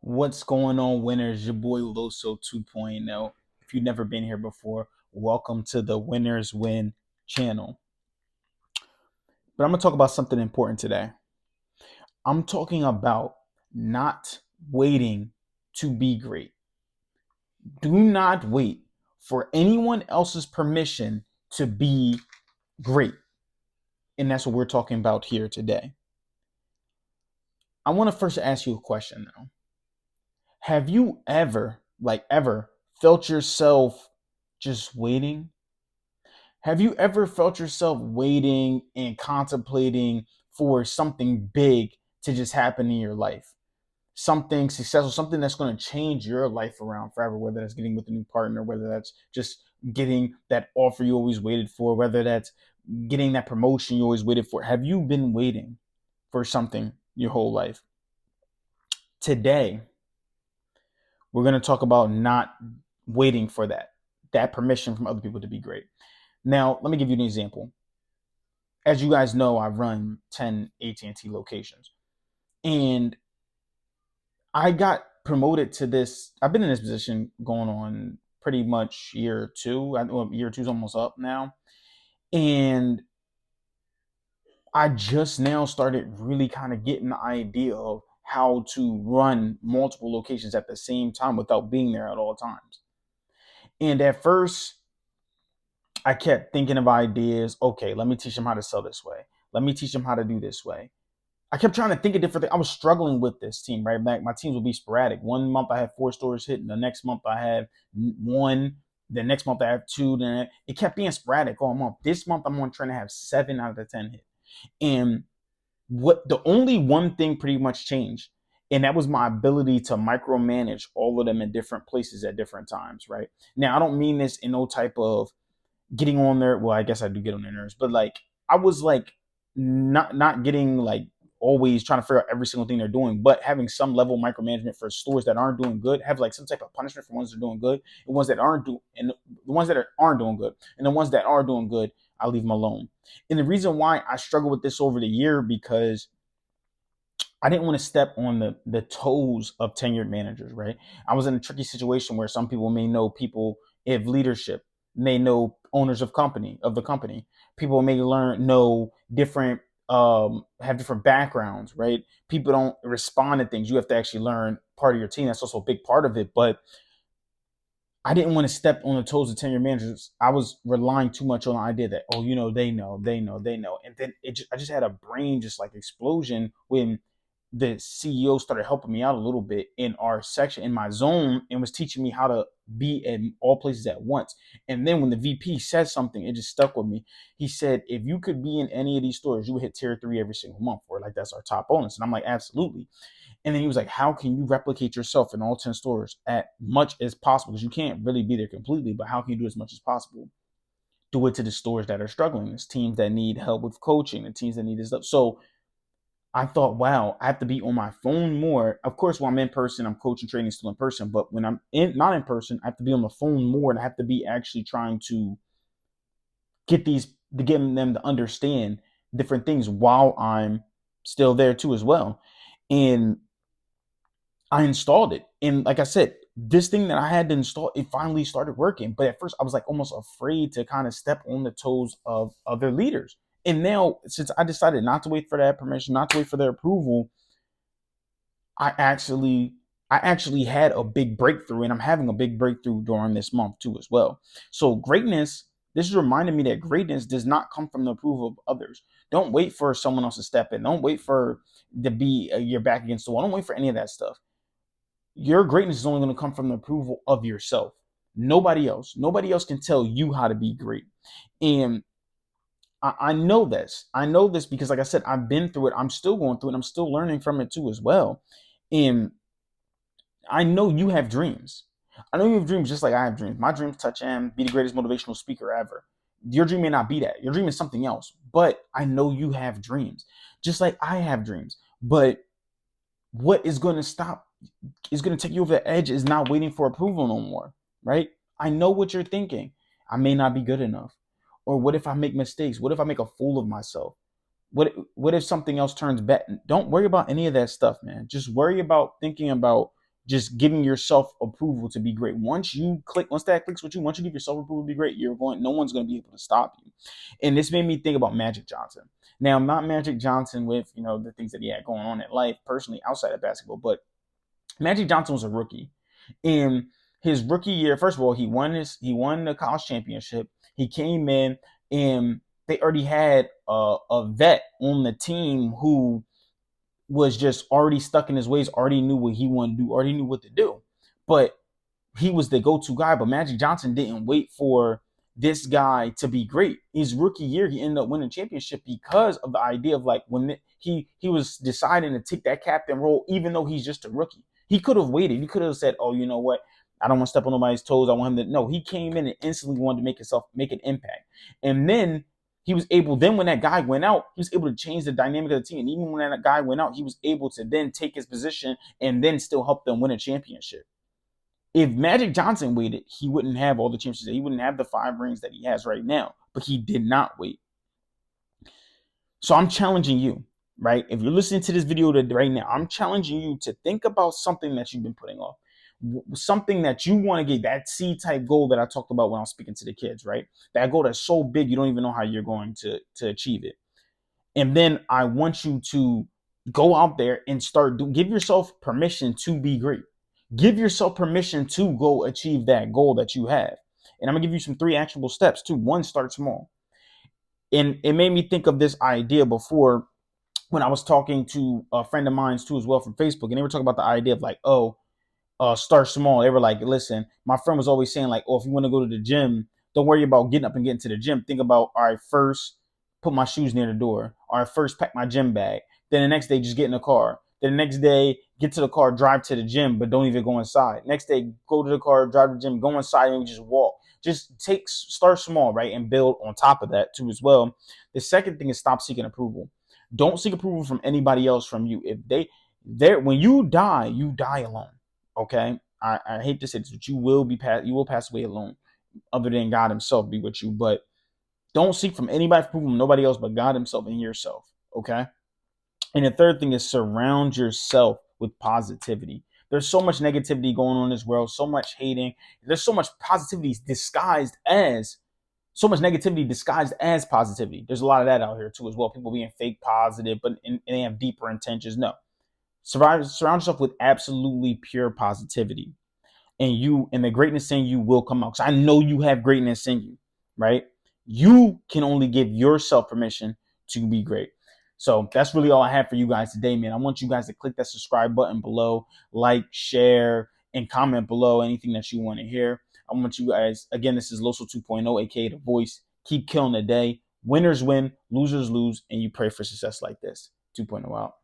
What's going on, winners? Your boy Loso 2.0. If you've never been here before, welcome to the Winners Win channel. But I'm going to talk about something important today. I'm talking about not waiting to be great. Do not wait for anyone else's permission to be great. And that's what we're talking about here today. I want to first ask you a question though. Have you ever felt yourself just waiting? Have you ever felt yourself waiting and contemplating for something big to just happen in your life? Something successful, something that's going to change your life around forever, whether that's getting with a new partner, whether that's just getting that offer you always waited for, whether that's getting that promotion you always waited for. Have you been waiting for something your whole life? Today, we're going to talk about not waiting for that permission from other people to be great. Now, let me give you an example. As you guys know, I run 10 AT&T locations. And I got promoted to this. I've been in this position going on pretty much year two. Year two's almost up now. And I just now started really kind of getting the idea of how to run multiple locations at the same time without being there at all times. And at first, I kept thinking of ideas. Okay, let me teach them how to sell this way. Let me teach them how to do this way. I kept trying to think of different things. I was struggling with this team, right? My teams would be sporadic. One month I had 4 stores hit, and the next month I had one. The next month I have 2. Then it kept being sporadic all month. This month I'm on trying to have 7 out of the 10 hit. And what the only one thing pretty much changed, and that was my ability to micromanage all of them in different places at different times, right? Now I don't mean this in no type of getting on there. Well, I guess I do get on their nerves, but like I was like not getting like always trying to figure out every single thing they're doing, but having some level of micromanagement for stores that aren't doing good, have like some type of punishment for ones that are doing good, and ones that aren't doing, and the ones that aren't doing good, and the ones that are doing good, I leave them alone. And the reason why I struggle with this over the year because I didn't want to step on the toes of tenured managers, right? I was in a tricky situation where some people may know people of leadership, may know owners of the company. People may know different, have different backgrounds, right? People don't respond to things. You have to actually learn part of your team. That's also a big part of it. But I didn't want to step on the toes of tenured managers. I was relying too much on the idea that, oh, they know. And then I just had a brain just like explosion when the CEO started helping me out a little bit in our section, in my zone, and was teaching me how to be in all places at once. And then when the VP said something, it just stuck with me. He said, if you could be in any of these stores, you would hit tier 3 every single month, or like that's our top bonus. And I'm like, absolutely. And then he was like, how can you replicate yourself in all 10 stores at much as possible? Because you can't really be there completely, but how can you do as much as possible? Do it to the stores that are struggling. There's teams that need help with coaching, the teams that need this stuff. So I thought, wow, I have to be on my phone more. Of course, when I'm in person, I'm coaching, training still in person. But when I'm not in person, I have to be on the phone more, and I have to be actually trying to get them to understand different things while I'm still there too as well. And I installed it. And like I said, this thing that I had to install, it finally started working. But at first I was like almost afraid to kind of step on the toes of other leaders. And now, since I decided not to wait for that permission, not to wait for their approval, I actually I actually had a big breakthrough, and I'm having a big breakthrough during this month too as well. So greatness, this is reminding me that greatness does not come from the approval of others. Don't wait for someone else to step in. Don't wait for to be your back against the wall. Don't wait for any of that stuff. Your greatness is only going to come from the approval of yourself. Nobody else. Nobody else can tell you how to be great. And I know this. I know this because, like I said, I've been through it. I'm still going through it. I'm still learning from it too as well. And I know you have dreams. I know you have dreams just like I have dreams. My dreams touch and be the greatest motivational speaker ever. Your dream may not be that. Your dream is something else. But I know you have dreams, just like I have dreams. But what is going to take you over the edge is not waiting for approval no more, right? I know what you're thinking. I may not be good enough. Or what if I make mistakes? What if I make a fool of myself? What if something else turns bad? Don't worry about any of that stuff, man. Just worry about thinking about just giving yourself approval to be great. Once that clicks with you, once you give yourself approval to be great, no one's going to be able to stop you. And this made me think about Magic Johnson. Now, not Magic Johnson with, the things that he had going on in life personally outside of basketball, but Magic Johnson was a rookie. In his rookie year, first of all, he won the college championship. He came in and they already had a vet on the team who was just already stuck in his ways, already knew what he wanted to do, already knew what to do. But he was the go-to guy. But Magic Johnson didn't wait for this guy to be great. His rookie year, he ended up winning a championship because of the idea of like when he was deciding to take that captain role, even though he's just a rookie. He could have waited. He could have said, "Oh, you know what? I don't want to step on nobody's toes. I want him to." No, he came in and instantly wanted to make an impact. And then he was able, then when that guy went out, he was able to change the dynamic of the team. And even when that guy went out, he was able to then take his position and then still help them win a championship. If Magic Johnson waited, he wouldn't have all the championships. He wouldn't have the 5 rings that he has right now. But he did not wait. So I'm challenging you, right? If you're listening to this video right now, I'm challenging you to think about something that you've been putting off. Something that you want to get, that C-type goal that I talked about when I was speaking to the kids, right? That goal that's so big you don't even know how you're going to achieve it. And then I want you to go out there and give yourself permission to be great. Give yourself permission to go achieve that goal that you have. And I'm gonna give you some 3 actionable steps too. 1, start small. And it made me think of this idea before when I was talking to a friend of mine too as well from Facebook, and they were talking about the idea of like, start small. They were like, listen, my friend was always saying like, if you want to go to the gym, don't worry about getting up and getting to the gym. Think about, all right, first put my shoes near the door. All right, first pack my gym bag. Then the next day, just get in the car. Then the next day, get to the car, drive to the gym, but don't even go inside. Next day, go to the car, drive to the gym, go inside, and just walk. Just start small, right? And build on top of that too as well. The second thing is stop seeking approval. Don't seek approval from anybody else from you. When you die alone. Okay, I hate to say this, but you will pass away alone, other than God Himself be with you. But don't seek from anybody for approval, from nobody else but God Himself and yourself. Okay. And the third thing is surround yourself with positivity. There's so much negativity going on in this world, so much hating. There's so much so much negativity disguised as positivity. There's a lot of that out here too as well. People being fake positive, but and they have deeper intentions. No. Surround yourself with absolutely pure positivity, and the greatness in you will come out. Because I know you have greatness in you, right? You can only give yourself permission to be great. So that's really all I have for you guys today, man. I want you guys to click that subscribe button below, like, share, and comment below anything that you want to hear. I want you guys, again, this is Loso 2.0, aka The Voice. Keep killing the day. Winners win, losers lose, and you pray for success like this. 2.0 out.